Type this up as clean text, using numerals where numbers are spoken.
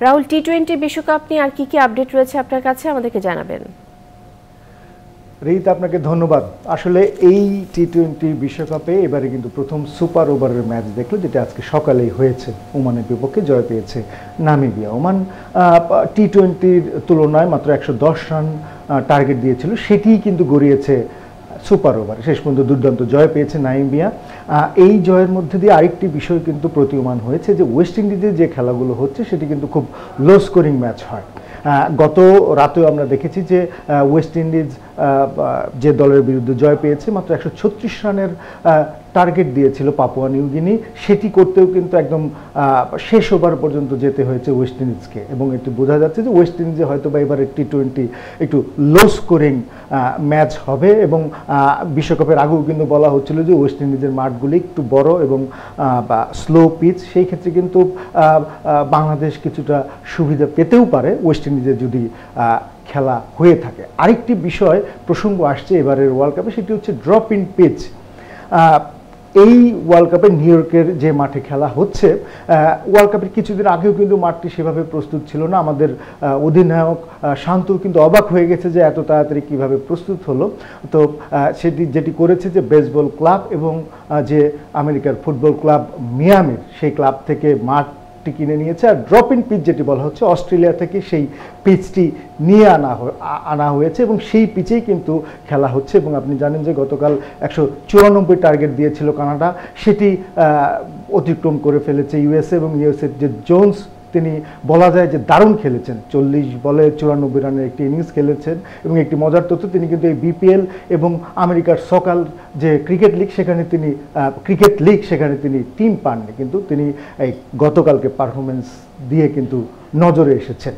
রাহুল, টি-20 বিশ্বকাপ নিয়ে আর কি আপডেট রয়েছে আপনার কাছে আমাদেরকে জানাবেন। রিত, আপনাকে ধন্যবাদ। আসলে এই টি-20 বিশ্বকাপে এবারে কিন্তু প্রথম সুপার ওভারের ম্যাচ দেখলো, যেটা আজকে সকালেই হয়েছে। ওমানের বিপক্ষে জয় পেয়েছে নামিবিয়া। ওমান টি-20-র তুলনায় মাত্র 110 রান টার্গেট দিয়েছিল, সেটিই কিন্তু গড়িয়েছে সুপার ওভার। শেষ পর্যন্ত দুর্দান্ত জয় পেয়েছে নামিবিয়া। এই জয়ের মধ্যে দিয়ে আরেকটি বিষয় কিন্তু প্রতীয়মান হয়েছে যে ওয়েস্ট ইন্ডিজে যে খেলাগুলো হচ্ছে সেটি কিন্তু খুব লো স্কোরিং ম্যাচ হয়। গত রাতেও আমরা দেখেছি যে ওয়েস্ট ইন্ডিজ যে দলের বিরুদ্ধে জয় পেয়েছে, মাত্র 136 রানের টার্গেট দিয়েছিল পাপুয়া নিউ গিনি, সেটি করতেও কিন্তু একদম শেষ ওভার পর্যন্ত যেতে হয়েছে ওয়েস্ট ইন্ডিজকে। এবং এটি বোঝা যাচ্ছে যে ওয়েস্ট ইন্ডিজে হয়তো বা এবারে টি-20 একটু লো স্কোরিং ম্যাচ হবে। এবং বিশ্বকাপের আগেও কিন্তু বলা হচ্ছিল যে ওয়েস্ট ইন্ডিজের মাঠগুলি একটু বড় এবং স্লো পিচ, সেই ক্ষেত্রে কিন্তু বাংলাদেশ কিছুটা সুবিধা পেতেও পারে ওয়েস্ট ইন্ডিজে যদি খেলা হয়ে থাকে। আরেকটি বিষয় প্রসঙ্গ আসছে এবারের ওয়ার্ল্ড কাপে, সেটি হচ্ছে ড্রপ ইন পিচ। এই ওয়ার্ল্ড কাপে নিউ ইয়র্কের যে মাঠে খেলা হচ্ছে, ওয়ার্ল্ড কাপের কিছুদিন আগেও কিন্তু মাঠটি সেভাবে প্রস্তুত ছিল না। আমাদের অধিনায়ক শান্তু কিন্তু অবাক হয়ে গেছে যে এত তাড়াতাড়ি কীভাবে প্রস্তুত হলো। তো সেটি যেটি করেছে যে বেসবল ক্লাব এবং যে আমেরিকার ফুটবল ক্লাব মিয়ামির, সেই ক্লাব থেকে মাঠটি কিনে নিয়েছে। আর ড্রপ ইন পিচ যেটি বলা হচ্ছে, অস্ট্রেলিয়া থেকে সেই পিচটি নিয়ে আনা হয়েছে এবং সেই পিচেই কিন্তু খেলা হচ্ছে। এবং আপনি জানেন যে গতকাল 194 টার্গেট দিয়েছিল কানাডা, সেটি অতিক্রম করে ফেলেছে ইউএসএ। এবং ইউএসএ যে জোন্স, তিনি বলা যায় যে দারুণ খেলেছেন। 40 বলে 94 রানের একটি ইনিংস খেলেছেন। এবং একটি মজার তথ্য, তিনি কিন্তু এই বিপিএল এবং আমেরিকার সকাল যে ক্রিকেট লিগ সেখানে তিনি টিম পাননি, কিন্তু তিনি এই গতকালকে পারফরমেন্স দিয়ে কিন্তু নজরে এসেছেন।